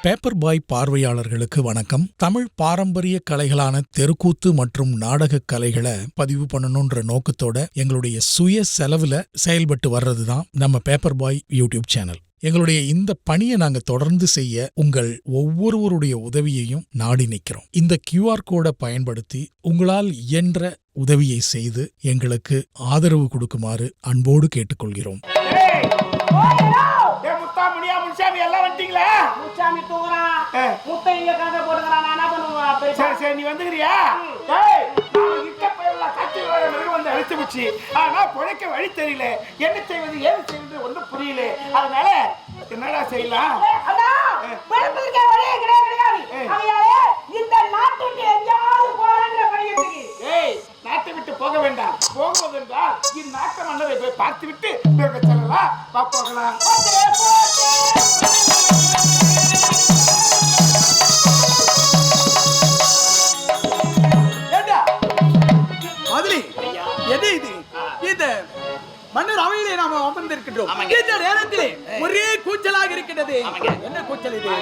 Paper பாய் பார்வையாளர்களுக்கு வணக்கம். தமிழ் பாரம்பரிய கலைகளான தெருக்கூத்து மற்றும் நாடக கலைகளை பதிவு பண்ணணும்ன்ற நோக்கத்தோட எங்களுடைய சுய செலவுல செயல்பட்டு வர்றதுதான் நம்ம பேப்பர் பாய் யூடியூப் சேனல். எங்களுடைய இந்த பணியை நாங்க தொடர்ந்து செய்ய உங்கள் ஒவ்வொருவருடைய உதவியையும் நாடி நிற்கிறோம். இந்த QR கோடை பயன்படுத்தி உங்களால் இயன்ற உதவியை செய்து எங்களுக்கு ஆதரவு கொடுக்குமாறு அன்போடு கேட்டுக்கொள்கிறோம். நீ வந்துக்கிறியா? ஆனா பொழைக்க வழி தெரியல, என்ன செய்வது ஏது செய்வது ஒன்றும் புரியல. அதனால என்னடா செய்யலாம்? நாட்டை விட்டு போக வேண்டாம். போகுவதென்றால் இந்நாட்டு மன்னரை போய் பார்த்து விட்டு செல்லலாம். போகலாம். மன்னர் அவையிலே நாம் அமர்ந்திருக்கின்றோம். இந்த நேரத்திலே ஒரே கூச்சலாக இருக்கிறது. என்ன கூச்சல் இது?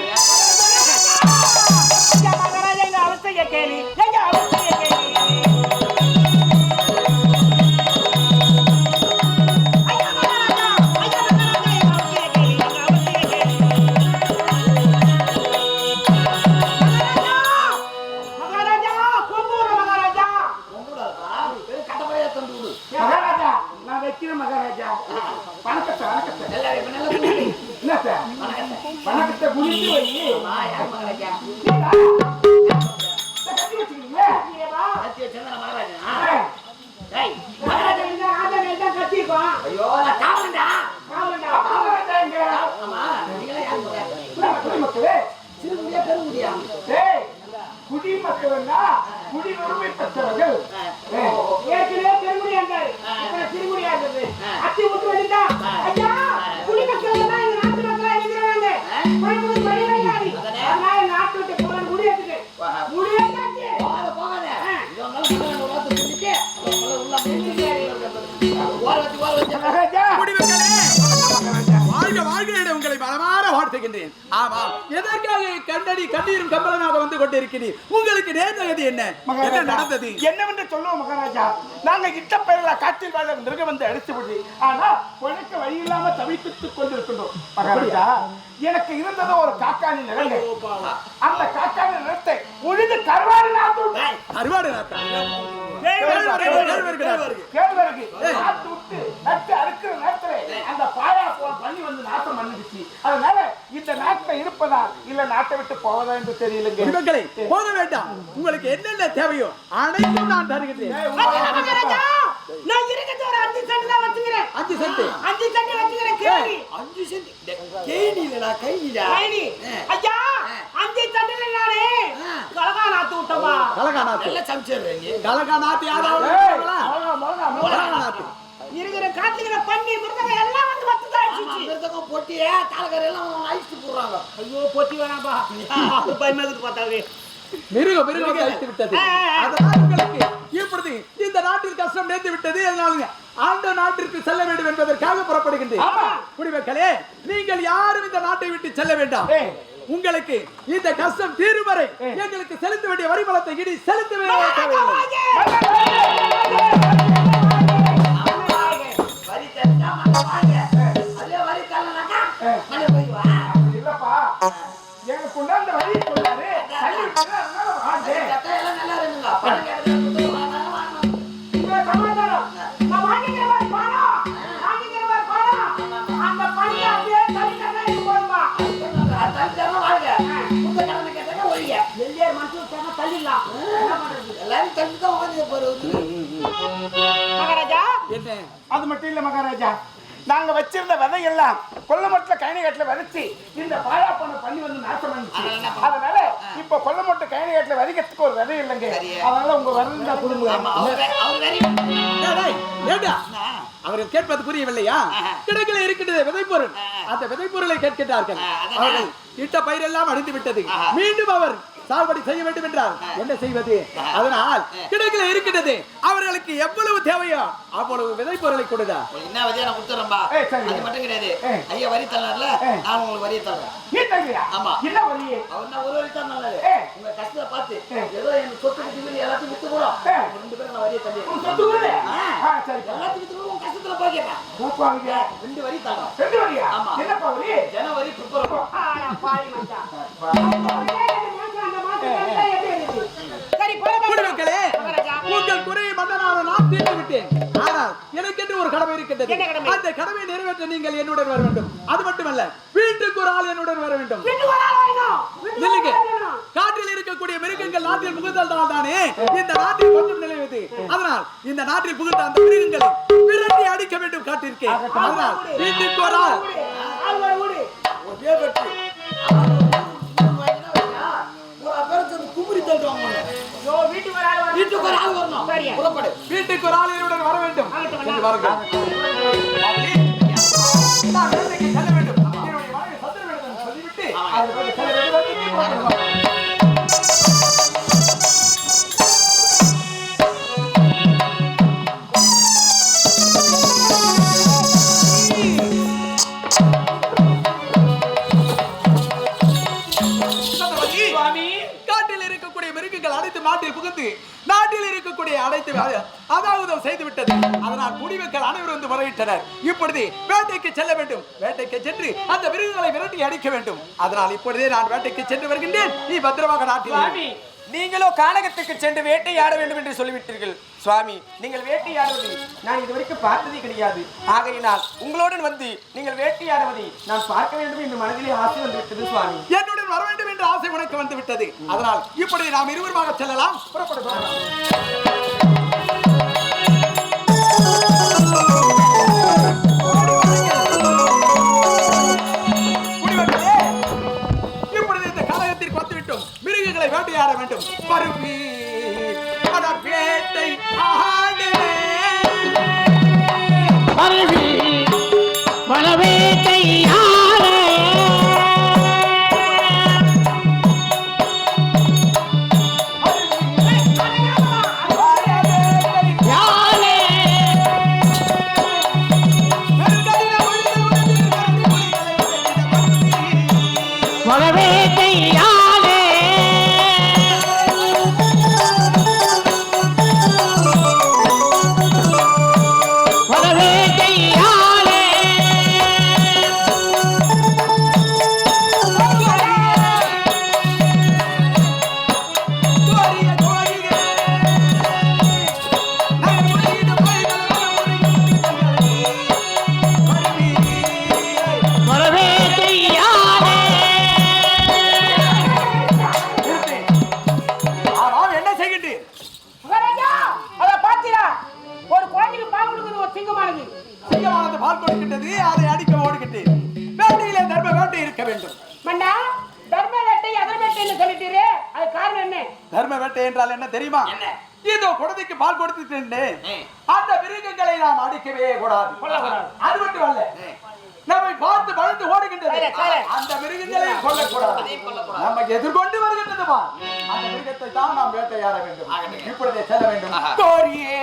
உங்களை மனமாற வாழ்த்துகின்றேன். ஆமாம், எதற்காக கண்டடி கண்ணீரும் கம்பளனாக வந்து கொண்டிருக்கிறீர்? உங்களுக்கு நேர்ந்தது என்ன? என்ன நடந்தது? என்னவென்று சொல்லுவோம் மகாராஜா. நாங்க இட்ட பெயர்ல காட்டில் வாழ மிருகம் வந்து அடித்து விடு. ஆனா பொழைக்க வழி இல்லாம தவித்துக் கொண்டிருக்கின்றோம் மகாராஜா. எனக்கு இருந்தது ஒரு காக்காணி நிலங்க. அந்த காக்காணி நிலத்தை உழுது கருவாடு நாத்து அறுக்கிற நேரத்தில் அந்த பாயா பண்ணி வந்து நாட்டம் பண்ணிடுச்சு. அதனால இந்த நாட்டில் இருப்பதா இல்ல நாட்டை விட்டு போவதா என்று தெரியலங்க. போக வேண்டாம். உங்களுக்கு என்னென்ன தேவையோ அனைத்தும் நான் தருகிறேன். இருக்கிற காட்டுகிற பண்ணி மிருதங்க எல்லாம் வந்து மிருதகம் பொட்டியே தாளகர் எல்லாம் அழிச்சு போடுறாங்க. ஐயோ பொட்டி வேணாம்பா, பயமாதிரி பார்த்தாவே மிருகம் அழித்து விட்டது. அதனால் உங்களுக்கு இப்படி இந்த நாட்டில் கஷ்டம் நேர்ந்து விட்டது. அதனால அந்த நாட்டிற்கு செல்ல வேண்டும் என்பதற்காக புறப்படுகின்றேன். குடிமக்களே, நீங்கள் யாரும் இந்த நாட்டை விட்டு செல்ல வேண்டாம். உங்களுக்கு இந்த கஷ்டம் தீரும் வரை எங்களுக்கு செலுத்த வேண்டிய வரி பணத்தை இடி செலுத்தவே மகாராஜா. அது மட்டும் இல்ல மகாராஜா, நாங்க வச்சிருந்த விதையெல்லாம் கொல்லமொட்டுல கைனிகாட்டுல விதைச்சு இந்த பாயாப்பனை பண்ணி வந்து நாசம் பண்ணிச்சு. அதனால இப்ப கொல்லமொட்டு கைனிகாட்டுல விதைக்கிறதுக்கு ஒரு விதை இல்லைங்க. அதனால உங்க விதை கொடுங்க. அவர்கள் கேட்பது புரியவில்லையா? கிடக்கில் இருக்கின்றது விதைப்பொருள். அந்த விதைப்பொருளை கேட்கின்றார்கள். அவர்கள் இட்ட பயிரெல்லாம் அழிந்து விட்டது. மீண்டும் அவர் சாகுபடி செய்ய வேண்டும் என்றால் என்ன செய்வது? அதனால் கிடக்கில இருக்கிறது அவர்களுக்கு எவ்வளவு தேவையோ அவ்வளவு விதை பொருளை கொடுதா. என்ன வரியா நான் கொடுத்துறேன்பா. அது மட்டும் கிடையாது. ஐயா வரி தரல, நான் உங்களுக்கு வரி தரேன். நீ தருவியா? ஆமா. என்ன வரி? அவர் நான் ஒரு வரி தான் நல்லது. உங்க கஷ்டத்தை பார்த்து ஏதோ எனக்கு சொத்து கிட்ட எல்லாத்தையும் வித்து போடும். ரெண்டு பேரும் நான் வரியை தரேன். சொத்து கூட? சரி. எல்லாத்தையும் வித்து போடும். உங்க கஷ்டத்துல பாக்கிறேன். போப்பாங்க. ரெண்டு வரி தரேன். ரெண்டு வரியா? ஆமா. என்னப்பா வரி? ஜனவரி பிப்ரவரி. ஆனா பாய் மச்சான். குடிமக்களே, உங்கள் குறையை மன்னனான நான் தீர்த்து விட்டேன். ஆனால் எனக்கென்று ஒரு கடமை இருக்கின்றது. அந்த கடமை நிறைவேற்ற நீங்கள் என்னுடன் வர வேண்டும். அது மட்டுமல்ல, வீட்டுக்கு ஒரு ஆள் என்னுடன் வர வேண்டும். நில்லுங்க. காட்டில் இருக்கக்கூடிய மிருகங்கள் நாட்டில் புகுந்தால் தானே இந்த நாட்டில் கொஞ்சம் நிலைவது. அதனால் இந்த நாட்டில் புகுந்த அந்த மிருகங்களை விரட்டி அடிக்க வேண்டும் காட்டிற்கு. அதனால் வீட்டுக்கு ஒரு ஆள். ஒரே வெற்றி. கும்புரி தள்ளுவாங்க. வீட்டுக்கு ஒரு ஆள் வரணும். புறப்படு. வீட்டுக்கு ஒரு ஆள் என்னுடன் வர வேண்டும். சென்று வாருங்கள். நான் வேட்டைக்கு செல்ல வேண்டும். என்னுடைய மனைவி சந்திரவேடன் சொல்லிவிட்டு அவர்கள் செல்ல வேண்டும். நாட்டில் புகுந்து நாட்டில் இருக்கக்கூடிய அனைத்து அதாவது செய்து விட்டது. அதனால் குடிமக்கள் அனைவரும் வந்து முறையிட்டனர். இப்பொழுது வேட்டைக்கு செல்ல வேண்டும். வேட்டைக்கு சென்று அந்த மிருகங்களை விரட்டி அடிக்க வேண்டும். அதனால் இப்பொழுதே நான் வேட்டைக்கு சென்று வருகின்றேன். நீ பத்திரமாக நாட்டில். நீங்களோ கானகத்துக்கு சென்று வேட்டையாட வேண்டும் என்று சொல்லிவிட்டீர்கள் சுவாமி. நீங்கள் வேட்டையாடுவதை நான் இதுவரைக்கும் பார்த்ததே கிடையாது. ஆகையினால் உங்களுடன் வந்து நீங்கள் வேட்டையாடுவதை நான் பார்க்க வேண்டும் என்று மனதிலே ஆசை வந்துவிட்டது சுவாமி. என்னுடன் வர வேண்டும் என்ற ஆசை உனக்கு வந்து விட்டது. அதனால் இப்படி நாம் இருவருமாக செல்லலாம். இப்பொழுது இந்த கானகத்திற்கு வந்துவிட்டோம். மிருகங்களை வேட்டையாட வேண்டும். பருவி வேட்டை பால் கொடுக்கின்றது. அதை அடிக்க ஓடுகிட்டு வேட்டையிலே தர்ம வேட்டை இருக்க வேண்டும். மன்னா தர்ம வேட்டை அதர் வேட்டைன்னு சொல்லிட்டீரே, அது காரணம் என்ன? தர்ம வேட்டை என்றால் என்ன தெரியுமா? இதோ குழந்தைக்கு பால் கொடுத்துட்டு அந்த மிருகங்களை நாம் அடிக்கவே கூடாது. அது மட்டும் அல்ல, நம்மை பார்த்து வளர்ந்து ஓடுகின்றது அந்த மிருகங்களை கொல்லக்கூடாது. நமக்கு எதிர்கொண்டு வருகின்றதுமா அந்த மிருகத்தை தான் நாம் வேட்டையாட வேண்டும். இப்பொழுதே செல்ல வேண்டும். கோரியே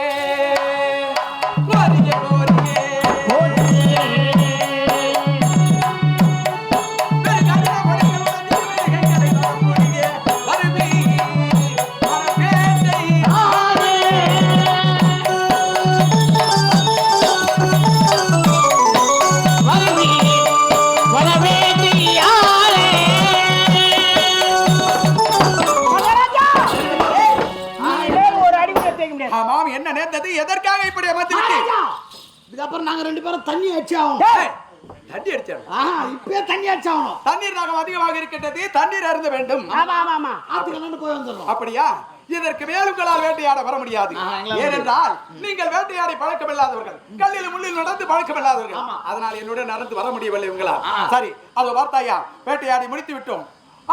கோரியே கோரியே எதற்காக இப்படி அமர்த்திவிட்டு இதுக்கப்புறம் நாங்க ரெண்டு பேரும் தண்ணி அடிச்சாகும். தண்ணி அடிச்சாகும். இப்பவே தண்ணி அடிச்சாகணும். தண்ணீர் தாகம் அதிகமாக இருக்கின்றது. தண்ணீர் அருந்த வேண்டும். ஆத்துக்கு போய் வந்துடும். அப்படியா? இதற்கு மேலுங்களால் வேட்டையாட வர முடியாது. ஏனென்றால் நீங்கள் வேட்டையாடி பழக்கமில்லாதவர்கள், கல்லில் முள்ளில் நடந்து பழக்கமில்லாதவர்கள். அதனால் என்னுடன் நடந்து வர முடியவில்லை உங்களால். சரி, அது வார்த்தையா வேட்டையாடி முடித்து விட்டோம்.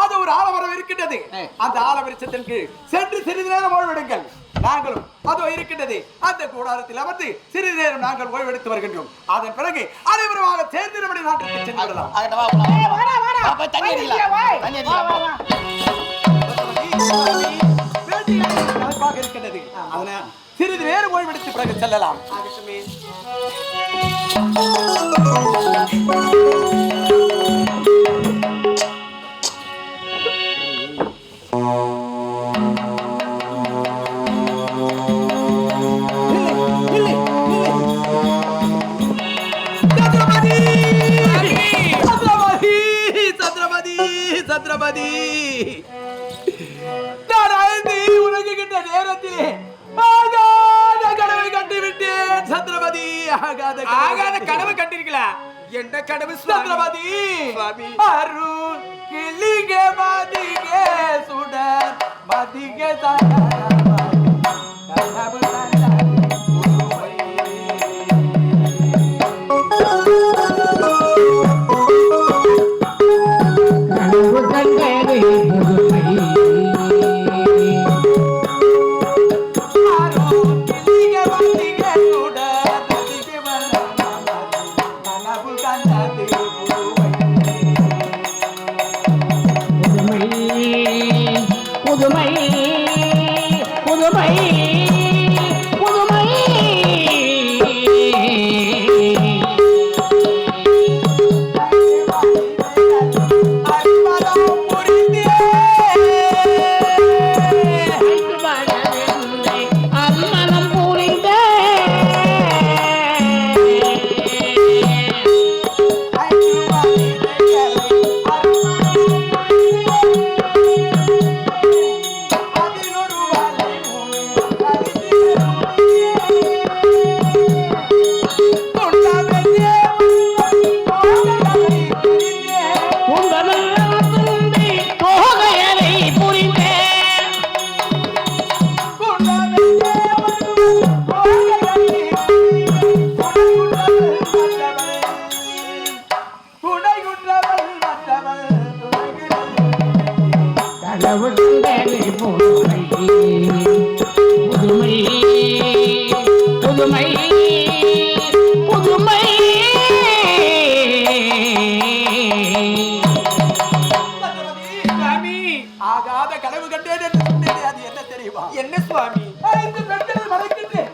அது ஒரு ஆலமரம் இருக்கின்றது. அந்த ஆலமரத்தின் கீழ் சென்று சிறிது நேரம் ஓய்வெடுங்கள். நாங்களும் அதோ இருக்கின்றது அந்த கூடாரத்தில் அமர்ந்து சிறிது நேரம் நாங்கள் ஓய்வெடுத்து வருகின்றோம். அதன் பிறகு அனைவருமாக சேர்ந்து நம்முடைய நாட்டிற்கு சென்று விடலாம். கலப்பாக இருக்கின்றது. அதனால் சிறிது நேரம் ஓய்வெடுத்து பிறகு செல்லலாம். ஆகட்டுமே. சத்ரபதி, நான் அழுது உலகுகின்ற நேரத்திலே ஆகாத கனவை கட்டிவிட்டேன். சத்ரபதி, ஆகாத கனவு கண்டிருக்கலா? என்ன கனவு சத்ரபதி? அருள் கிளிக மதிகே சுடர் மதிகே கனவு ஆகாத கனவு கண்டேன் என்று சொன்னேனே, அது என்ன தெரியுமா? என்ன சுவாமி? 5 பெண்களை மறைக்கின்றேன்.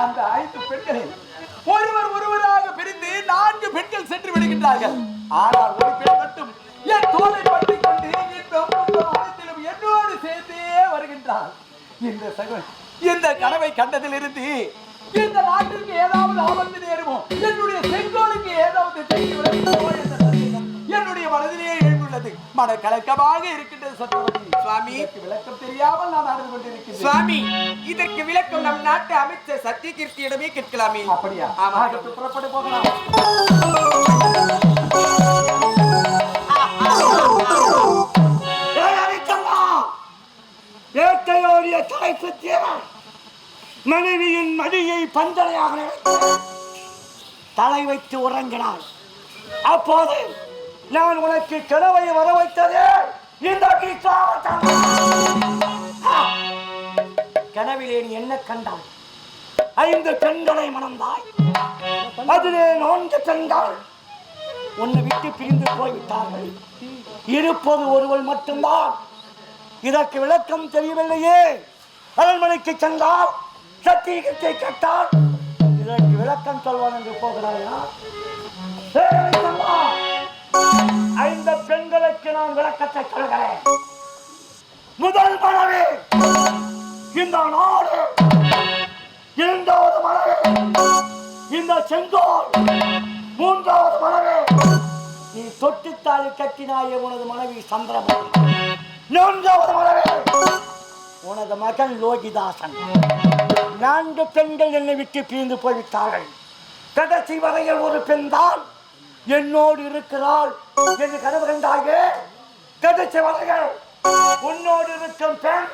அந்த 5 பெண்களில் ஒருவராக பிரிந்து 4 பெண்கள் சென்று விடுகின்றார்கள். ஆனால் ஒரு பெண் மட்டும் என் தோலை பற்றிக் கொண்டு அனைத்திலும் என்னோடு சேர்ந்தே வருகின்றார். இந்த கனவை கண்டதிலிருந்து இந்த நாட்டிற்கு ஏதாவது ஆபத்து நேருமோ, என்னுடைய செங்கோலுக்கு ஏதாவது தீங்கு விளைவிக்குமோ என்ற சந்தேகம் என்னுடைய மனதிலே எழுந்துள்ளது. மனக்கலக்கமாக இருக்கின்றது. சத்ரபதி சுவாமி, விளக்கம் தெரியாமல் நான் நடந்து கொண்டிருக்கிறேன். சுவாமி, இதற்கு விளக்கம் நம் நாட்டு அமைச்சர் சத்தியகீர்த்தியிடமே கேட்கலாமே. அப்படியா? புறப்பட்டு போகலாம். வேட்டையோடைய தலைப்பு தீரன் மனைவியின் மடியை பந்தலையாக தலை வைத்து உறங்கினாள். அப்போது நான் உனக்கு கனவை வர வைத்ததே இந்த கனவிலே நீ என்ன கண்டாய்? 5 பெண்களை மணந்தாய். அதிலே 4 பெண்கள் உன்னை விட்டு பிரிந்து போய்விட்டார்கள். இருப்பது ஒருவள் மட்டும்தான். இதற்கு விளக்கம் தெரியவில்லையே. அரண்மனைக்கு சென்றால் சத்தியத்தை கேட்டால் இதற்கு விளக்கம் சொல்வான் என்று போகிறாயா? 5 பெண்களுக்கு நான் விளக்கத்தை சொல்கிறேன். முதல் மனைவி இந்த நாடு, 2வது மனைவி இந்த செங்கோல், 3வது மனைவி நீ தொட்டுத்தாலி கட்டினாயே உனது மனைவி சந்திரமதி, 4வது மனைவி உனது மகன் லோகிதாசன். 4 பெண்கள் என்னை விட்டு பிரிந்து போய்விட்டார்கள். கடைசி வரையில் ஒரு பெண் தான் என்னோடு இருக்கிறாள் என்று கனவு கண்டாயே. கடைசி வரையில் உன்னோடு இருக்கும் பெண்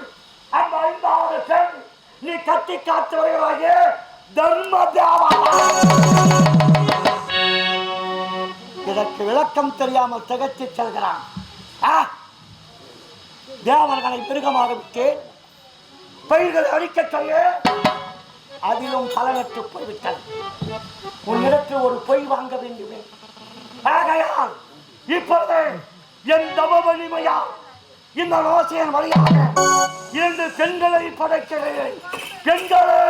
அந்த 5வது பெண் நீ கட்டி காத்து வருகிறாயே தர்ம தேவா. இதற்கு விளக்கம் தெரியாமல் திகச்சு செல்கிறான். தேவர்களை மிருகமாக விட்டேன், பயிர்களை அழிக்க சொல்ல அதிலும் பலனற்று போய்விட்டது. உன்னிடத்தில் ஒரு பொய் வாங்க வேண்டுமே. ஆகையால் இப்பொழுது என் தவ வலிமையால் இந்த ரோசையின் வழியாக 2 பெண்களை படைக்கிறேன். பெண்களே